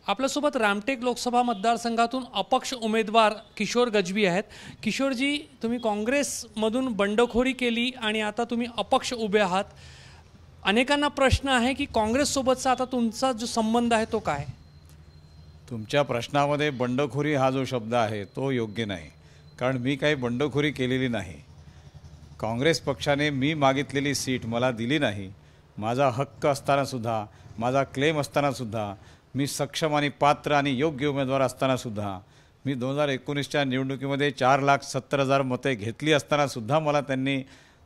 आपल्यासोबत रामटेक लोकसभा मतदारसंघातून अपक्ष उमेदवार किशोर गजबी आहेत। किशोरजी, तुम्ही काँग्रेसमधून बंडखोरी केली आणि आता तुम्ही अपक्ष उभे आहात। अनेकांना प्रश्न आहे की काँग्रेससोबतचा आता तुमचा जो संबंध आहे तो काय? तुमच्या प्रश्नामध्ये बंडखोरी हा जो शब्द आहे तो योग्य नाही, कारण मी काही बंडखोरी केलेली नाही। काँग्रेस पक्षाने मी मागितलेली सीट मला दिली नाही। माझा हक्क असताना सुद्धा, माझा क्लेम असताना सुद्धा, मी सक्षम आणि पात्र आणि योग्य उमेदवार असताना सुद्धा, मी 2019च्या निवडणुकीमध्ये 4,70,000 मते घेतली असताना सुद्धा मला त्यांनी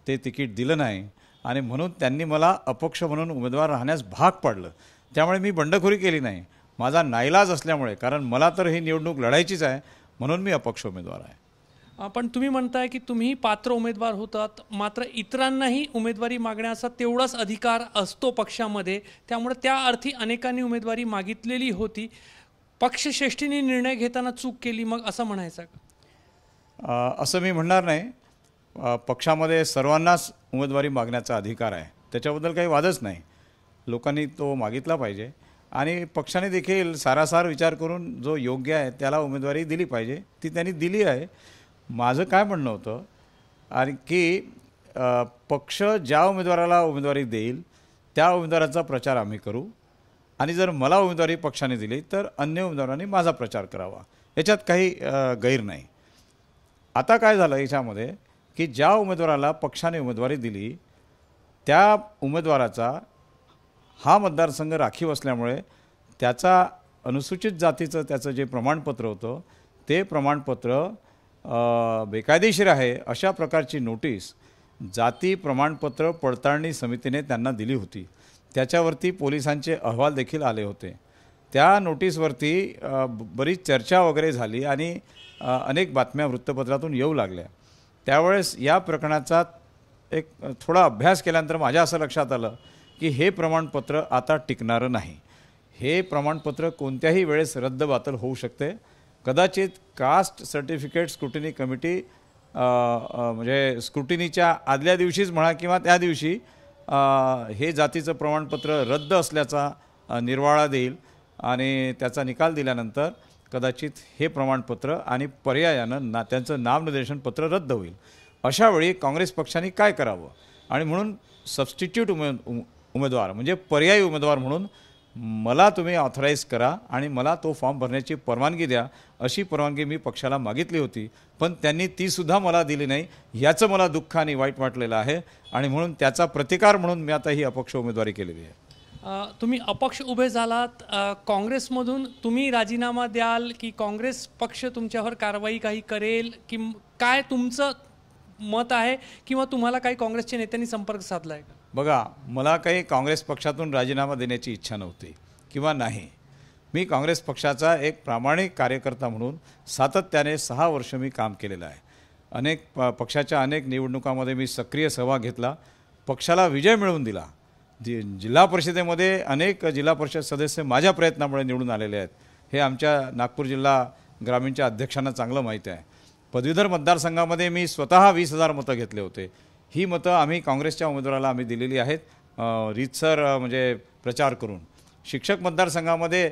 ते तिकीट दिलं नाही आणि म्हणून त्यांनी मला अपक्ष म्हणून उमेदवार राहण्यास भाग पाडलं। त्यामुळे मी बंडखोरी केली नाही। माझा नाईलाज असल्यामुळे, कारण मला तर ही निवडणूक लढायचीच आहे, म्हणून मी अपक्ष उमेदवार आहे। पण तुम्ही म्हणताय की तुम्ही पात्र उमेदवार होतात, मात्र इतरांनाही उमेदवारी मागण्याचा तेवढाच अधिकार असतो पक्षामध्ये, त्यामुळे त्या अर्थी अनेकांनी उमेदवारी मागितलेली होती। पक्षश्रेष्ठींनी निर्णय घेताना चूक केली मग असं म्हणायचं का? असं मी म्हणणार नाही। पक्षामध्ये सर्वांनाच उमेदवारी मागण्याचा अधिकार आहे, त्याच्याबद्दल काही वादच नाही। लोकांनी तो मागितला पाहिजे आणि पक्षाने देखील सारासार विचार करून जो योग्य आहे त्याला उमेदवारी दिली पाहिजे, ती त्यांनी दिली आहे। माझं काय म्हणणं होतं आणि की पक्ष ज्या उमेदवाराला उमेदवारी देईल त्या उमेदवाराचा प्रचार आम्ही करू आणि जर मला उमेदवारी पक्षाने दिली तर अन्य उमेदवारांनी माझा प्रचार करावा, याच्यात काही गैर नाही। आता काय झालं याच्यामध्ये की ज्या उमेदवाराला पक्षाने उमेदवारी दिली त्या उमेदवाराचा हा मतदारसंघ राखीव असल्यामुळे त्याचा अनुसूचित जातीचं त्याचं जे प्रमाणपत्र होतं ते प्रमाणपत्र बेकायदेशीर आहे अशा प्रकारची नोटीस जाती प्रमाणपत्र पडताळणी समितीने त्यांना दिली होती। त्याच्यावरती पोलिसांचे अहवाल देखील आले होते। त्या नोटीसवरती बरीच चर्चा वगैरे झाली आणि अनेक बातम्या वृत्तपत्रातून येऊ लागल्या। त्यावेळेस या प्रकरणाचा एक थोडा अभ्यास केल्यानंतर माझ्या असं लक्षात आलं की हे प्रमाणपत्र आता टिकणारं नाही। हे प्रमाणपत्र कोणत्याही वेळेस रद्दबातल होऊ शकते। कदाचित कास्ट सर्टिफिकेट स्क्रुटिनी कमिटी म्हणजे स्क्रुटिनीच्या आदल्या दिवशीच म्हणा किंवा त्या दिवशी हे जातीचं प्रमाणपत्र रद्द असल्याचा निर्वाळा देईल आणि त्याचा निकाल दिल्यानंतर कदाचित हे प्रमाणपत्र आणि पर्यायानं त्यांचं नामनिर्देशन पत्र रद्द होईल। अशा वेळी काँग्रेस पक्षाने काय करावं आणि म्हणून सबस्टिट्यूट उमेदवार म्हणजे पर्यायी उमेदवार म्हणून मला तुम्ही ऑथराईज करा आणि मला तो फॉर्म भरण्याची परवानगी द्या, अशी परवानगी मी पक्षाला मागितली होती, पण त्यांनी तीसुद्धा मला दिली नाही। याचं मला दुःख आणि वाईट वाटलेलं आहे आणि म्हणून त्याचा प्रतिकार म्हणून मी आता ही अपक्ष उमेदवारी केलेली आहे। तुम्ही अपक्ष उभे झालात, काँग्रेसमधून तुम्ही राजीनामा द्याल की काँग्रेस पक्ष तुमच्यावर कारवाई काही करेल की काय तुमचं मत आहे, किंवा तुम्हाला काही काँग्रेसच्या नेत्यांनी संपर्क साधला आहे का? बघा, मला काही काँग्रेस पक्षातून राजीनामा देण्याची इच्छा नव्हती किंवा नाही। मी काँग्रेस पक्षाचा एक प्रामाणिक कार्यकर्ता म्हणून सातत्याने 6 वर्ष मी काम केलेलं आहे। पक्षाच्या अनेक निवडणुकांमध्ये मी सक्रिय सहभाग घेतला, पक्षाला विजय मिळवून दिला। जिल्हा परिषदेमध्ये अनेक जिल्हा परिषद सदस्य माझ्या प्रयत्नामुळे निवडून आलेले आहेत, हे आमच्या नागपूर जिल्हा ग्रामीणच्या अध्यक्षांना चांगलं माहीत आहे। पदवीधर मतदारसंघामध्ये मी स्वतः 20,000 मतं घेतले होते। ही मतं आम्ही काँग्रेसच्या उमेदवाराला आम्ही दिलेली आहेत रीतसर म्हणजे प्रचार करून। शिक्षक मतदारसंघामध्ये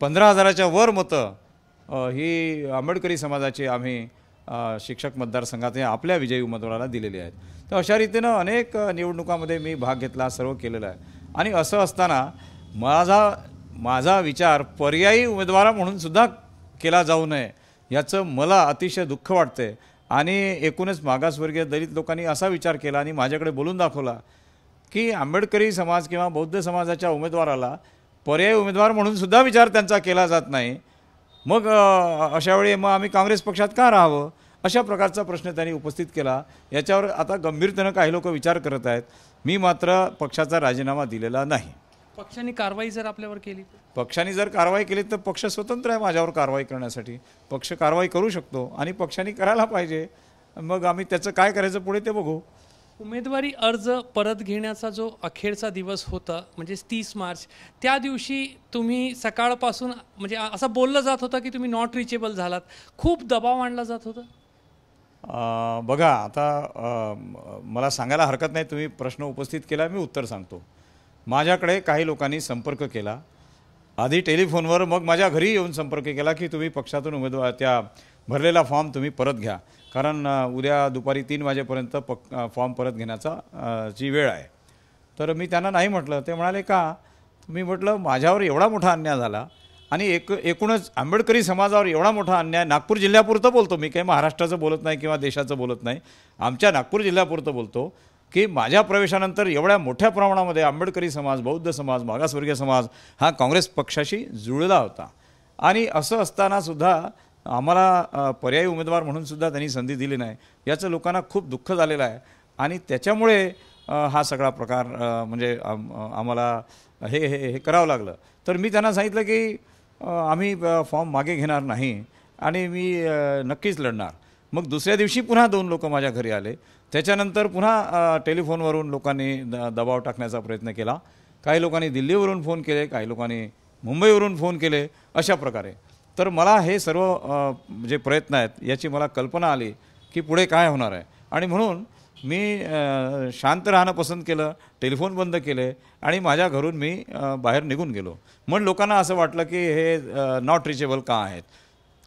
15,000च्या वर मतं ही आंबेडकरी समाजाची आम्ही शिक्षक मतदारसंघात आपल्या विजयी उमेदवाराला दिलेली आहेत। तर अशा रीतीनं अनेक निवडणुकांमध्ये मी भाग घेतला, सर्व केलेलं आहे। आणि असं असताना माझा विचार पर्यायी उमेदवार म्हणून सुद्धा केला जाऊ नये याचं मला अतिशय दुःख वाटते। आणि एकूणच मागासवर्गीय दलित लोकांनी असा विचार केला आणि माझ्याकडे बोलून दाखवला की आंबेडकरी समाज किंवा बौद्ध समाजाच्या उमेदवाराला पर्यायी उमेदवार म्हणून सुद्धा विचार त्यांचा केला जात नाही, मग अशा वेळी मग आम्ही काँग्रेस पक्षात का राहावं, अशा प्रकारचा प्रश्न त्यांनी उपस्थित केला। याच्यावर आता गंभीरतेनं काही लोक विचार करत आहेत। मी मात्र पक्षाचा राजीनामा दिलेला नाही। पक्षाने कारवाई जर आपल्यावर केली, पक्षाने जर कारवाई केली तर पक्ष स्वतंत्र आहे माझ्यावर कारवाई करण्यासाठी। पक्ष कारवाई करू शकतो आणि पक्षाने करायला पाहिजे, मग आम्ही त्याचं काय करायचं पुढे ते बघू। उमेदवारी अर्ज परत घेण्याचा जो अखेरचा दिवस होता म्हणजे 30 मार्च, त्या दिवशी तुम्ही सकाळपासून म्हणजे असं बोललं जात होतं की तुम्ही नॉट रिचेबल झालात, खूप दबाव आणला जात होता। बघा, आता मला सांगायला हरकत नाही, तुम्ही प्रश्न उपस्थित केला, मी उत्तर सांगतो। माझ्याकडे काही लोकांनी संपर्क केला आधी टेलिफोनवर, मग माझ्या घरी येऊन संपर्क केला की तुम्ही पक्षातून उमेदवार त्या भरलेला फॉर्म तुम्ही परत घ्या, कारण उद्या दुपारी 3 वाजेपर्यंत फॉर्म परत घेण्याचा ची वेळ आहे. तर मी त्यांना नाही म्हटलं. ते म्हणाले का? मी म्हटलं माझ्यावर एवढा मोठा अन्याय झाला आणि एकूणच आंबेडकरी समाजावर एवढा मोठा अन्याय, नागपूर जिल्ह्यापुरतं बोलतो मी, काही महाराष्ट्राचं बोलत नाही किंवा देशाचं बोलत नाही, आमच्या नागपूर जिल्ह्यापुरतं बोलतो की माझ्या प्रवेशानंतर एवढ्या मोठ्या प्रमाणामध्ये आंबेडकरी समाज, बौद्ध समाज, मागासवर्गीय समाज हा काँग्रेस पक्षाशी जुळला होता. आणि असं असतानासुद्धा आम्हाला पर्यायी उमेदवार म्हणून सुद्धा त्यांनी संधी दिली नाही. याचं लोकांना खूप दुःख झालेलं आहे आणि त्याच्यामुळे हा सगळा प्रकार म्हणजे आम्हाला हे करावं लागलं. तर मी त्यांना सांगितलं की आम्ही फॉर्म मागे घेणार नाही आणि मी नक्कीच लढणार. मग दुसऱ्या दिवशी पुन्हा 2 लोक माझ्या घरी आले. त्याच्यानंतर पुन्हा टेलिफोनवरून लोकांनी दबाव टाकण्याचा प्रयत्न केला. काही लोकांनी दिल्लीवरून फोन केले, काही लोकांनी मुंबईवरून फोन केले, अशा प्रकारे. तर मला हे सर्व जे प्रयत्न आहेत याची मला कल्पना आली की पुढे काय होणार आहे आणि म्हणून मी शांत राहणं पसंत केलं, टेलिफोन बंद केले आणि माझ्या घरून मी बाहेर निघून गेलो. मग लोकांना असं वाटलं की हे नॉट रिचेबल का आहेत,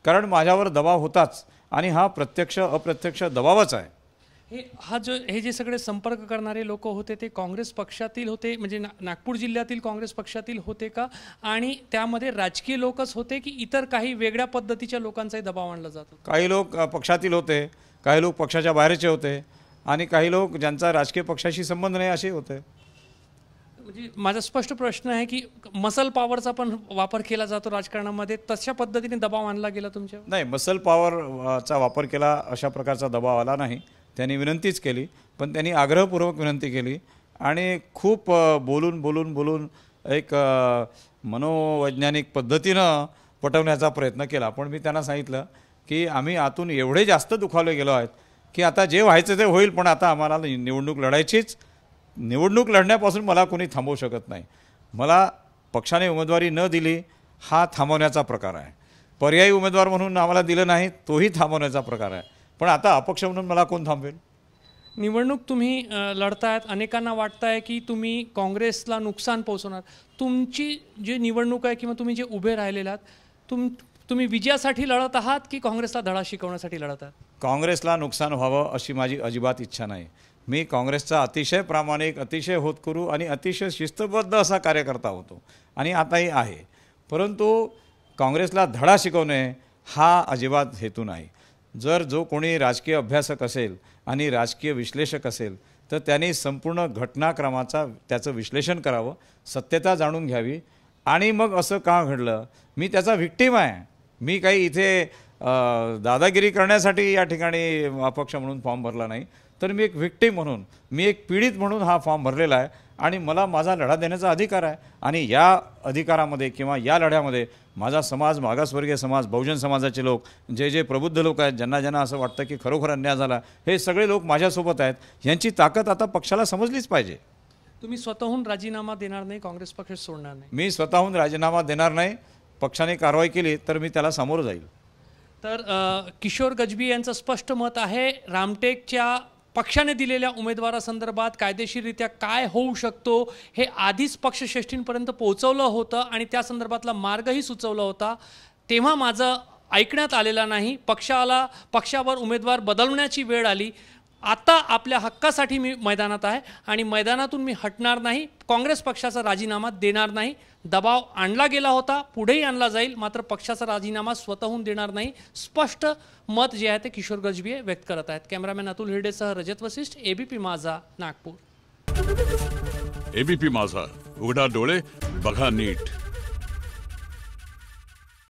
कारण माझ्यावर दबाव होताच आणि हा प्रत्यक्ष अप्रत्यक्ष दबावच आहे. हे जे सगळे संपर्क करणारे लोक होते ते काँग्रेस पक्षातील होते, म्हणजे नागपूर जिल्ह्यातील काँग्रेस पक्षातील होते का? आणि त्यामध्ये राजकीय लोकच होते की इतर काही वेगळ्या पद्धतीच्या लोकांचाही दबाव आणला जातो? काही लोक पक्षातील होते, काही लोक पक्षाच्या बाहेरचे होते आणि काही लोक ज्यांचा राजकीय पक्षाशी संबंध नाही असे होते. म्हणजे माझा स्पष्ट प्रश्न आहे की मसल पॉवरचा पण वापर केला जातो राजकारणामध्ये, तशा पद्धतीने दबाव आणला गेला तुमच्यावर? नाही, मसल पॉवरचा वापर केला अशा प्रकारचा दबाव आला नाही. त्यांनी विनंतीच केली, पण त्यांनी आग्रहपूर्वक विनंती केली आणि खूप बोलून एक मनोवैज्ञानिक पद्धतीनं पटवण्याचा प्रयत्न केला. पण मी त्यांना सांगितलं की आम्ही आतून एवढे जास्त दुखावले गेलो आहेत की आता जे व्हायचं ते होईल, पण आता आम्हाला निवडणूक लढायचीच. निवडणूक लढण्यापासून मला कोणी थांबवू शकत नाही. मला पक्षाने उमेदवारी न दिली हा थांबवण्याचा प्रकार आहे. पर्यायी उमेदवार म्हणून आम्हाला दिलं नाही तोही थांबवण्याचा प्रकार आहे. पण आता अपक्ष म्हणून मला कोण थांबवेल? निवडणूक तुम्ही लढतायत, अनेकांना वाटतं आहे की तुम्ही काँग्रेसला नुकसान पोहोचवणार. तुमची जी निवडणूक आहे किंवा तुम्ही जे उभे राहिलेले आहात, तुम्ही विजयासाठी लढत आहात की काँग्रेसला धडा शिकवण्यासाठी लढत आहात? काँग्रेसला नुकसान व्हावं अशी माझी अजिबात इच्छा नाही. मी काँग्रेसचा अतिशय प्रामाणिक, अतिशय होतकरू आणि अतिशय शिस्तबद्ध असा कार्यकर्ता होतो आणि आताही आहे. परंतु काँग्रेसला धडा शिकवणे हा अजिबात हेतू नाही. जर जो कोणी राजकीय अभ्यासक असेल आणि राजकीय विश्लेषक असेल तर त्यांनी संपूर्ण घटनाक्रमाचा त्याचं विश्लेषण करावं, सत्यता जाणून घ्यावी आणि मग असं का घडलं. मी त्याचा व्हिक्टीम आहे. मी काही इथे दादागिरी करण्यासाठी या ठिकाणी अपक्ष म्हणून फॉर्म भरला नाही, तर मी एक व्हिक्टीम म्हणून, मी एक पीडित म्हणून हा फॉर्म भरलेला आहे आणि मला माझा लढा देण्याचा अधिकार आहे. आणि या अधिकारामध्ये किंवा या लढ्यामध्ये माझा समाज, मागासवर्गीय समाज, बहुजन समाजाचे लोक, जे प्रबुद्ध लोक आहेत, ज्यांना असं वाटतं की खरोखर अन्याय झाला, हे सगळे लोक माझ्यासोबत आहेत. यांची ताकद आता पक्षाला समजलीच पाहिजे. तुम्ही स्वतःहून राजीनामा देणार नाही, काँग्रेस पक्ष सोडणार नाही? मी स्वतःहून राजीनामा देणार नाही. पक्षाने कारवाई केली तर मी त्याला सामोरं जाईल. तर किशोर गजबी यांचं स्पष्ट मत आहे, रामटेकच्या पक्षाने दिलेल्या उमेदवारासंदर्भात कायदेशीररित्या काय होऊ शकतो हे आधीच पक्षश्रेष्ठींपर्यंत पोहोचवलं होतं आणि त्या संदर्भातला मार्गही सुचवला होता. तेव्हा माझं ऐकण्यात आलेला नाही. पक्षावर उमेदवार बदलण्याची वेळ आली. आता आपल्या हक्कासाठी मी मैदानात आहे आणि मैदानातून मी हटणार नाही. काँग्रेस पक्षाचा राजीनामा देणार नाही. दबाव आणला गेला होता, पुढेही आणला जाईल, मात्र पक्षाचा राजीनामा स्वतःहून देणार नाही. स्पष्ट मत जे आहे ते किशोर गजबी व्यक्त करत आहेत. कॅमेरामॅन अतुल हिरडेसह रजत वसिष्ठ, एबीपी माझा, नागपूर. एबीपी माझा, उघडा डोळे बघा नीट.